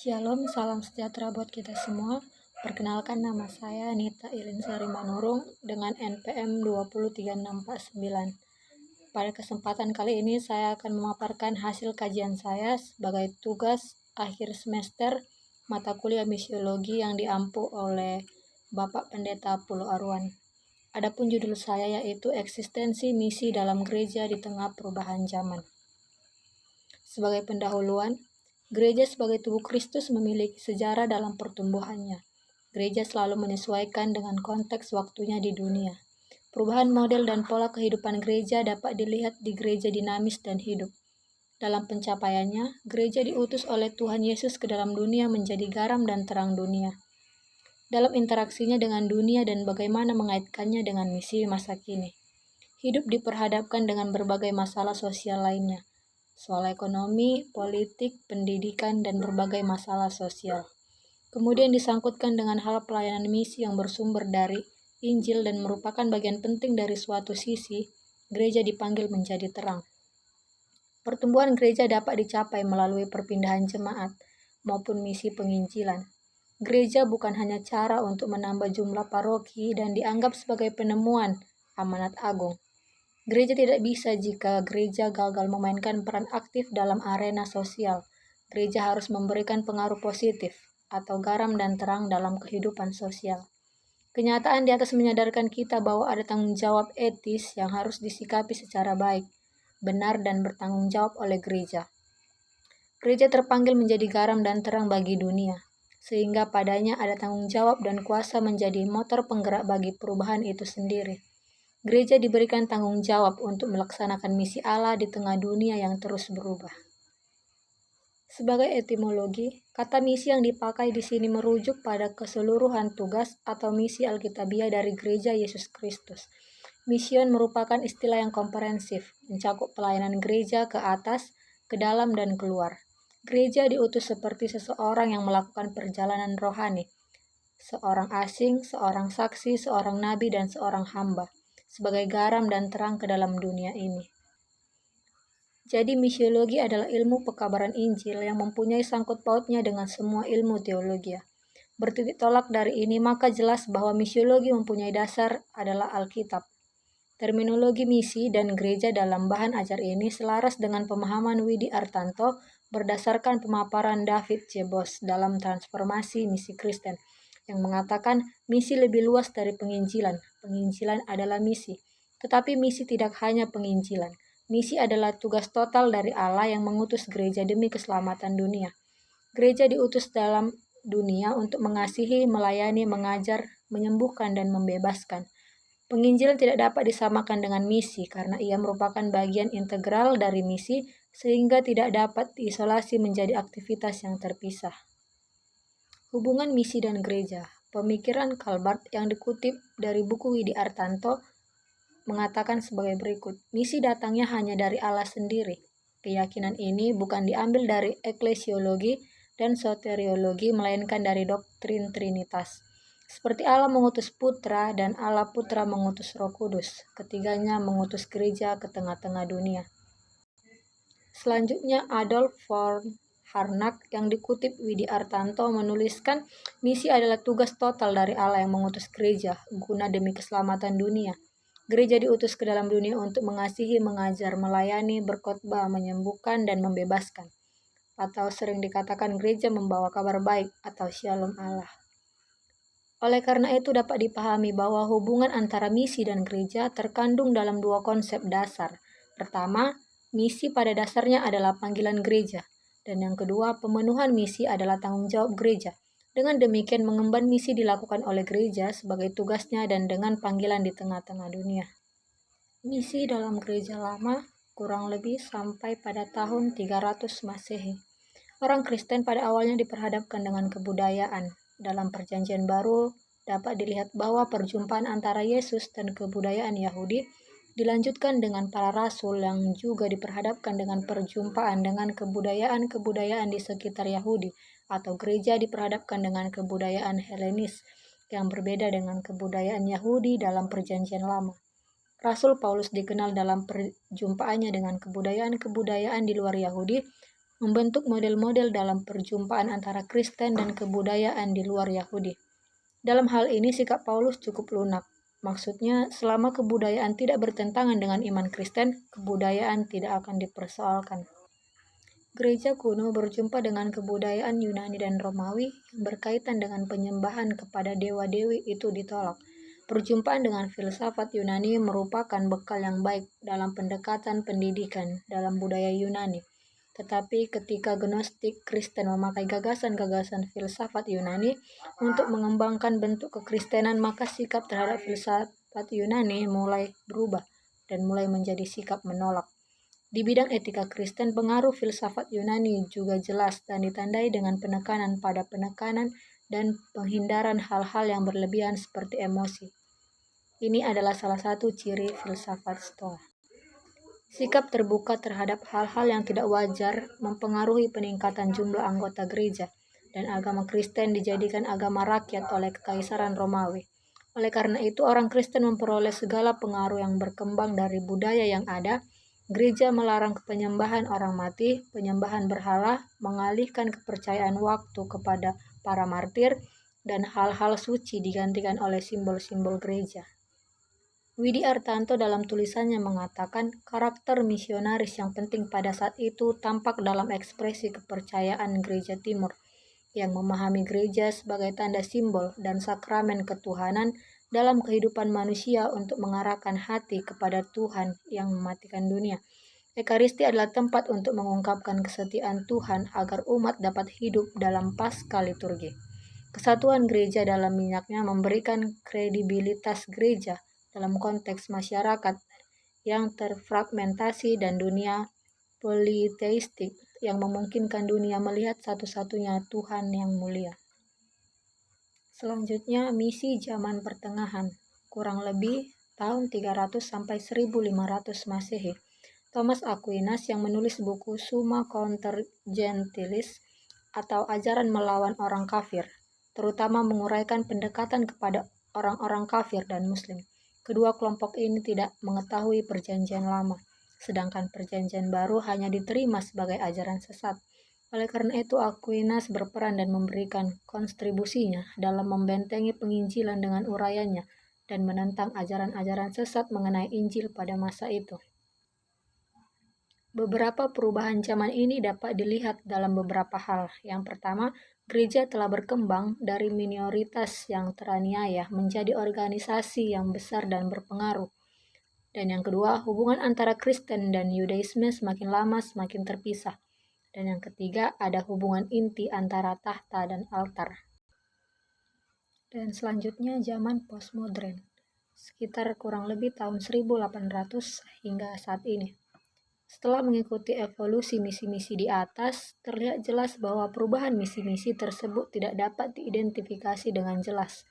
Shalom, salam sejahtera buat kita semua. Perkenalkan, nama saya Nita Ilinsari Manurung dengan NPM 20369. Pada kesempatan kali ini saya akan memaparkan hasil kajian saya sebagai tugas akhir semester mata kuliah misiologi yang diampu oleh Bapak Pendeta Pulo Arwan. Adapun judul saya yaitu eksistensi misi dalam gereja di tengah perubahan zaman. Sebagai pendahuluan, gereja sebagai tubuh Kristus memiliki sejarah dalam pertumbuhannya. Gereja selalu menyesuaikan dengan konteks waktunya di dunia. Perubahan model dan pola kehidupan gereja dapat dilihat di gereja dinamis dan hidup. Dalam pencapaiannya, gereja diutus oleh Tuhan Yesus ke dalam dunia menjadi garam dan terang dunia. Dalam interaksinya dengan dunia dan bagaimana mengaitkannya dengan misi masa kini. Hidup diperhadapkan dengan berbagai masalah sosial lainnya. Soal ekonomi, politik, pendidikan, dan berbagai masalah sosial. Kemudian disangkutkan dengan hal pelayanan misi yang bersumber dari Injil dan merupakan bagian penting dari suatu sisi, gereja dipanggil menjadi terang. Pertumbuhan gereja dapat dicapai melalui perpindahan jemaat maupun misi penginjilan. Gereja bukan hanya cara untuk menambah jumlah paroki dan dianggap sebagai penemuan amanat agung. Gereja tidak bisa jika gereja gagal memainkan peran aktif dalam arena sosial. Gereja harus memberikan pengaruh positif atau garam dan terang dalam kehidupan sosial. Kenyataan di atas menyadarkan kita bahwa ada tanggung jawab etis yang harus disikapi secara baik, benar dan bertanggung jawab oleh gereja. Gereja terpanggil menjadi garam dan terang bagi dunia, sehingga padanya ada tanggung jawab dan kuasa menjadi motor penggerak bagi perubahan itu sendiri. Gereja diberikan tanggung jawab untuk melaksanakan misi Allah di tengah dunia yang terus berubah. Sebagai etimologi, kata misi yang dipakai di sini merujuk pada keseluruhan tugas atau misi Alkitabiah dari Gereja Yesus Kristus. Mision merupakan istilah yang komprehensif, mencakup pelayanan gereja ke atas, ke dalam, dan keluar. Gereja diutus seperti seseorang yang melakukan perjalanan rohani, seorang asing, seorang saksi, seorang nabi, dan seorang hamba, sebagai garam dan terang ke dalam dunia ini. Jadi misiologi adalah ilmu pekabaran Injil yang mempunyai sangkut pautnya dengan semua ilmu teologi. Bertitik tolak dari ini maka jelas bahwa misiologi mempunyai dasar adalah Alkitab. Terminologi misi dan gereja dalam bahan ajar ini selaras dengan pemahaman Widi Artanto berdasarkan pemaparan David C. Bos dalam Transformasi Misi Kristen yang mengatakan misi lebih luas dari penginjilan. Penginjilan adalah misi, tetapi misi tidak hanya penginjilan. Misi adalah tugas total dari Allah yang mengutus gereja demi keselamatan dunia. Gereja diutus dalam dunia untuk mengasihi, melayani, mengajar, menyembuhkan, dan membebaskan. Penginjilan tidak dapat disamakan dengan misi karena ia merupakan bagian integral dari misi sehingga tidak dapat diisolasi menjadi aktivitas yang terpisah. Hubungan misi dan gereja. Pemikiran Calvert yang dikutip dari buku Widi Artanto mengatakan sebagai berikut, misi datangnya hanya dari Allah sendiri. Keyakinan ini bukan diambil dari eklesiologi dan soteriologi, melainkan dari doktrin Trinitas. Seperti Allah mengutus Putra dan Allah Putra mengutus Roh Kudus, ketiganya mengutus gereja ke tengah-tengah dunia. Selanjutnya Adolf von Harnack yang dikutip Widi Artanto menuliskan, misi adalah tugas total dari Allah yang mengutus gereja guna demi keselamatan dunia. Gereja diutus ke dalam dunia untuk mengasihi, mengajar, melayani, berkhotbah, menyembuhkan, dan membebaskan. Atau sering dikatakan gereja membawa kabar baik atau shalom Allah. Oleh karena itu dapat dipahami bahwa hubungan antara misi dan gereja terkandung dalam dua konsep dasar. Pertama, misi pada dasarnya adalah panggilan gereja. Dan yang kedua, pemenuhan misi adalah tanggung jawab gereja. Dengan demikian mengemban misi dilakukan oleh gereja sebagai tugasnya dan dengan panggilan di tengah-tengah dunia. Misi dalam gereja lama kurang lebih sampai pada tahun 300 Masehi. Orang Kristen pada awalnya diperhadapkan dengan kebudayaan. Dalam Perjanjian Baru dapat dilihat bahwa perjumpaan antara Yesus dan kebudayaan Yahudi dilanjutkan dengan para rasul yang juga diperhadapkan dengan perjumpaan dengan kebudayaan-kebudayaan di sekitar Yahudi, atau gereja diperhadapkan dengan kebudayaan Helenis yang berbeda dengan kebudayaan Yahudi dalam Perjanjian Lama. Rasul Paulus dikenal dalam perjumpaannya dengan kebudayaan-kebudayaan di luar Yahudi membentuk model-model dalam perjumpaan antara Kristen dan kebudayaan di luar Yahudi. Dalam hal ini sikap Paulus cukup lunak. Maksudnya, selama kebudayaan tidak bertentangan dengan iman Kristen, kebudayaan tidak akan dipersoalkan. Gereja kuno berjumpa dengan kebudayaan Yunani dan Romawi yang berkaitan dengan penyembahan kepada dewa-dewi itu ditolak. Perjumpaan dengan filsafat Yunani merupakan bekal yang baik dalam pendekatan pendidikan dalam budaya Yunani. Tetapi ketika Gnostik Kristen memakai gagasan-gagasan filsafat Yunani untuk mengembangkan bentuk kekristenan, maka sikap terhadap filsafat Yunani mulai berubah dan mulai menjadi sikap menolak. Di bidang etika Kristen, pengaruh filsafat Yunani juga jelas dan ditandai dengan penekanan pada penekanan dan penghindaran hal-hal yang berlebihan seperti emosi. Ini adalah salah satu ciri filsafat Stoa. Sikap terbuka terhadap hal-hal yang tidak wajar mempengaruhi peningkatan jumlah anggota gereja, dan agama Kristen dijadikan agama rakyat oleh Kekaisaran Romawi. Oleh karena itu, orang Kristen memperoleh segala pengaruh yang berkembang dari budaya yang ada. Gereja melarang penyembahan orang mati, penyembahan berhala, mengalihkan kepercayaan waktu kepada para martir, dan hal-hal suci digantikan oleh simbol-simbol gereja. Widi Artanto dalam tulisannya mengatakan karakter misionaris yang penting pada saat itu tampak dalam ekspresi kepercayaan Gereja Timur yang memahami gereja sebagai tanda simbol dan sakramen ketuhanan dalam kehidupan manusia untuk mengarahkan hati kepada Tuhan yang mematikan dunia. Ekaristi adalah tempat untuk mengungkapkan kesetiaan Tuhan agar umat dapat hidup dalam pasca liturgi. Kesatuan gereja dalam minyaknya memberikan kredibilitas gereja dalam konteks masyarakat yang terfragmentasi dan dunia politeistik yang memungkinkan dunia melihat satu-satunya Tuhan yang mulia. Selanjutnya, misi zaman pertengahan, kurang lebih tahun 300 sampai 1500 Masehi. Thomas Aquinas yang menulis buku Summa Contra Gentilis atau ajaran melawan orang kafir, terutama menguraikan pendekatan kepada orang-orang kafir dan muslim. Kedua kelompok ini tidak mengetahui perjanjian lama, sedangkan perjanjian baru hanya diterima sebagai ajaran sesat. Oleh karena itu, Aquinas berperan dan memberikan kontribusinya dalam membentengi penginjilan dengan uraiannya dan menentang ajaran-ajaran sesat mengenai Injil pada masa itu. Beberapa perubahan zaman ini dapat dilihat dalam beberapa hal. Yang pertama, gereja telah berkembang dari minoritas yang teraniaya menjadi organisasi yang besar dan berpengaruh. Dan yang kedua, hubungan antara Kristen dan Yudaisme semakin lama semakin terpisah. Dan yang ketiga, ada hubungan inti antara tahta dan altar. Dan selanjutnya zaman postmodern, sekitar kurang lebih tahun 1800 hingga saat ini. Setelah mengikuti evolusi misi-misi di atas, terlihat jelas bahwa perubahan misi-misi tersebut tidak dapat diidentifikasi dengan jelas.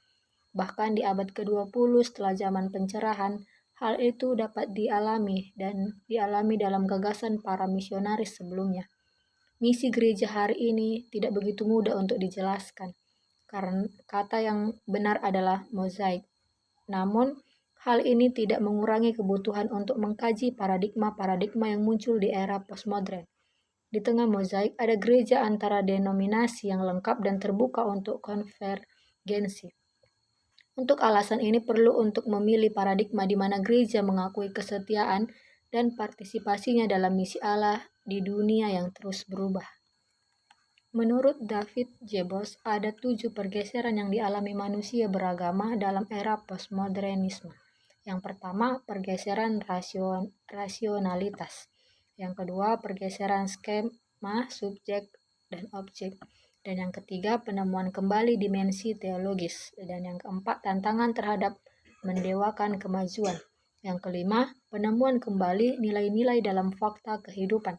Bahkan di abad ke-20 setelah zaman pencerahan, hal itu dapat dialami dalam gagasan para misionaris sebelumnya. Misi gereja hari ini tidak begitu mudah untuk dijelaskan, karena kata yang benar adalah mozaik. Namun, hal ini tidak mengurangi kebutuhan untuk mengkaji paradigma-paradigma yang muncul di era postmodern. Di tengah mozaik ada gereja antara denominasi yang lengkap dan terbuka untuk konvergensi. Untuk alasan ini perlu untuk memilih paradigma di mana gereja mengakui kesetiaan dan partisipasinya dalam misi Allah di dunia yang terus berubah. Menurut David Jebos, ada 7 pergeseran yang dialami manusia beragama dalam era postmodernisme. Yang pertama, pergeseran rasionalitas. Yang kedua, pergeseran skema subjek dan objek. Dan yang ketiga, penemuan kembali dimensi teologis. Dan yang keempat, tantangan terhadap mendewakan kemajuan. Yang kelima, penemuan kembali nilai-nilai dalam fakta kehidupan.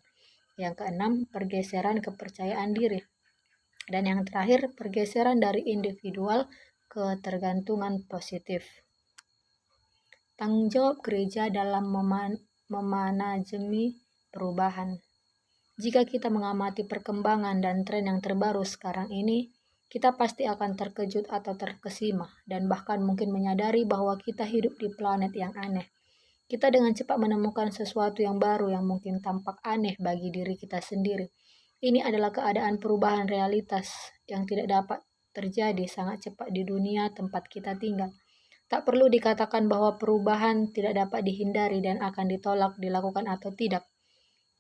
Yang keenam, pergeseran kepercayaan diri. Dan yang terakhir, pergeseran dari individual ke ketergantungan positif. Tanggung jawab gereja dalam memanajemi perubahan. Jika kita mengamati perkembangan dan tren yang terbaru sekarang ini, kita pasti akan terkejut atau terkesima, dan bahkan mungkin menyadari bahwa kita hidup di planet yang aneh. Kita dengan cepat menemukan sesuatu yang baru yang mungkin tampak aneh bagi diri kita sendiri. Ini adalah keadaan perubahan realitas yang tidak dapat terjadi sangat cepat di dunia tempat kita tinggal. Tak perlu dikatakan bahwa perubahan tidak dapat dihindari dan akan ditolak, dilakukan atau tidak.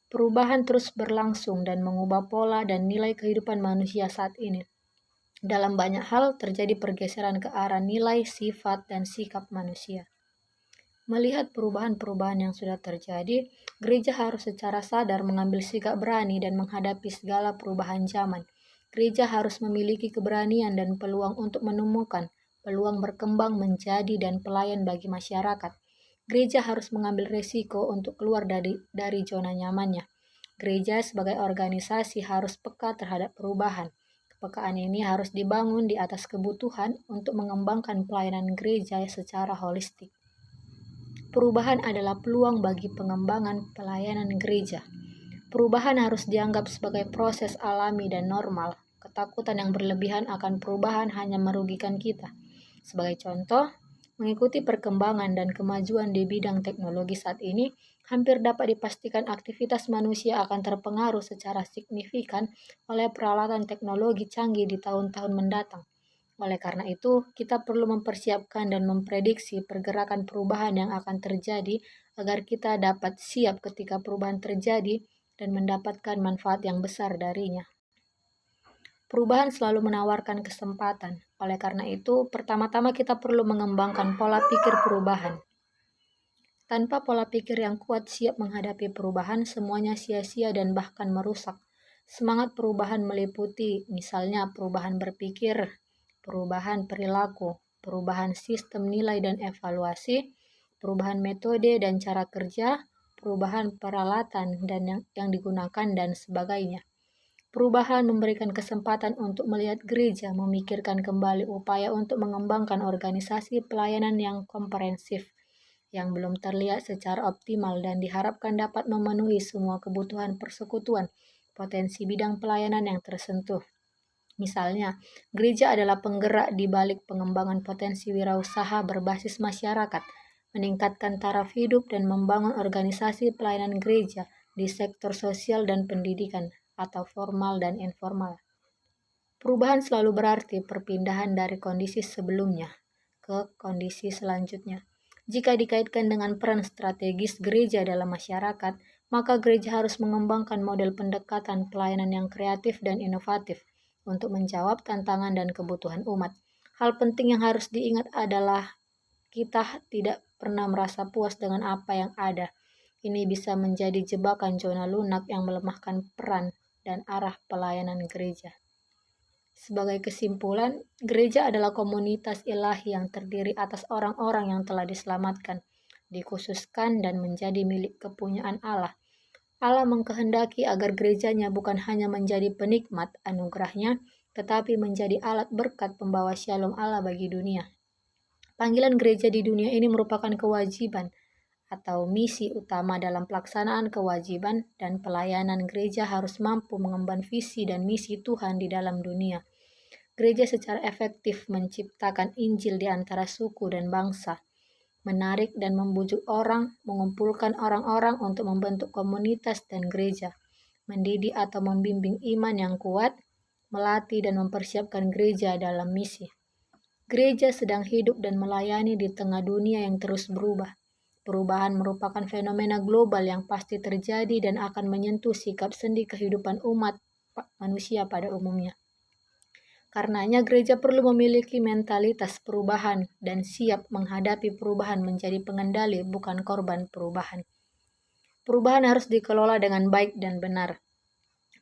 Perubahan terus berlangsung dan mengubah pola dan nilai kehidupan manusia saat ini. Dalam banyak hal terjadi pergeseran ke arah nilai, sifat, dan sikap manusia. Melihat perubahan-perubahan yang sudah terjadi, gereja harus secara sadar mengambil sikap berani dan menghadapi segala perubahan zaman. Gereja harus memiliki keberanian dan peluang untuk menemukan peluang berkembang menjadi dan pelayan bagi masyarakat. Gereja harus mengambil resiko untuk keluar dari zona nyamannya. Gereja sebagai organisasi harus peka terhadap perubahan. Kepekaan ini harus dibangun di atas kebutuhan untuk mengembangkan pelayanan gereja secara holistik. Perubahan adalah peluang bagi pengembangan pelayanan gereja. Perubahan harus dianggap sebagai proses alami dan normal. Ketakutan yang berlebihan akan perubahan hanya merugikan kita. Sebagai contoh, mengikuti perkembangan dan kemajuan di bidang teknologi saat ini, hampir dapat dipastikan aktivitas manusia akan terpengaruh secara signifikan oleh peralatan teknologi canggih di tahun-tahun mendatang. Oleh karena itu, kita perlu mempersiapkan dan memprediksi pergerakan perubahan yang akan terjadi agar kita dapat siap ketika perubahan terjadi dan mendapatkan manfaat yang besar darinya. Perubahan selalu menawarkan kesempatan. Oleh karena itu, pertama-tama kita perlu mengembangkan pola pikir perubahan. Tanpa pola pikir yang kuat siap menghadapi perubahan, semuanya sia-sia dan bahkan merusak. Semangat perubahan meliputi misalnya perubahan berpikir, perubahan perilaku, perubahan sistem nilai dan evaluasi, perubahan metode dan cara kerja, perubahan peralatan dan yang digunakan dan sebagainya. Perubahan memberikan kesempatan untuk melihat gereja memikirkan kembali upaya untuk mengembangkan organisasi pelayanan yang komprehensif, yang belum terlihat secara optimal dan diharapkan dapat memenuhi semua kebutuhan persekutuan, potensi bidang pelayanan yang tersentuh. Misalnya, gereja adalah penggerak di balik pengembangan potensi wirausaha berbasis masyarakat, meningkatkan taraf hidup dan membangun organisasi pelayanan gereja di sektor sosial dan pendidikan, atau formal dan informal. Perubahan selalu berarti perpindahan dari kondisi sebelumnya ke kondisi selanjutnya. Jika dikaitkan dengan peran strategis gereja dalam masyarakat, maka gereja harus mengembangkan model pendekatan pelayanan yang kreatif dan inovatif untuk menjawab tantangan dan kebutuhan umat. Hal penting yang harus diingat adalah kita tidak pernah merasa puas dengan apa yang ada. Ini bisa menjadi jebakan zona lunak yang melemahkan peran dan arah pelayanan gereja. Sebagai kesimpulan, gereja adalah komunitas ilahi yang terdiri atas orang-orang yang telah diselamatkan, dikhususkan dan menjadi milik kepunyaan Allah. Allah mengkehendaki agar gerejanya bukan hanya menjadi penikmat anugerahnya, tetapi menjadi alat berkat pembawa shalom Allah bagi dunia. Panggilan gereja di dunia ini merupakan kewajiban atau misi utama dalam pelaksanaan kewajiban dan pelayanan gereja harus mampu mengemban visi dan misi Tuhan di dalam dunia. Gereja secara efektif menciptakan Injil di antara suku dan bangsa, menarik dan membujuk orang, mengumpulkan orang-orang untuk membentuk komunitas dan gereja, mendidik atau membimbing iman yang kuat, melatih dan mempersiapkan gereja dalam misi. Gereja sedang hidup dan melayani di tengah dunia yang terus berubah. Perubahan merupakan fenomena global yang pasti terjadi dan akan menyentuh sikap sendi kehidupan umat manusia pada umumnya. Karenanya gereja perlu memiliki mentalitas perubahan dan siap menghadapi perubahan menjadi pengendali bukan korban perubahan. Perubahan harus dikelola dengan baik dan benar.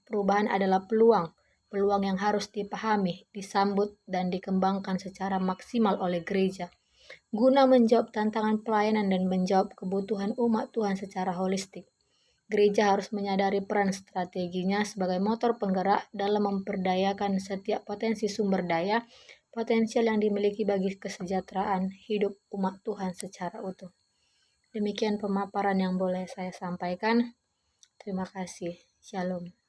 Perubahan adalah peluang yang harus dipahami, disambut, dan dikembangkan secara maksimal oleh gereja, guna menjawab tantangan pelayanan dan menjawab kebutuhan umat Tuhan secara holistik. Gereja harus menyadari peran strateginya sebagai motor penggerak dalam memperdayakan setiap potensi sumber daya potensial yang dimiliki bagi kesejahteraan hidup umat Tuhan secara utuh. Demikian pemaparan yang boleh saya sampaikan. Terima kasih. Shalom.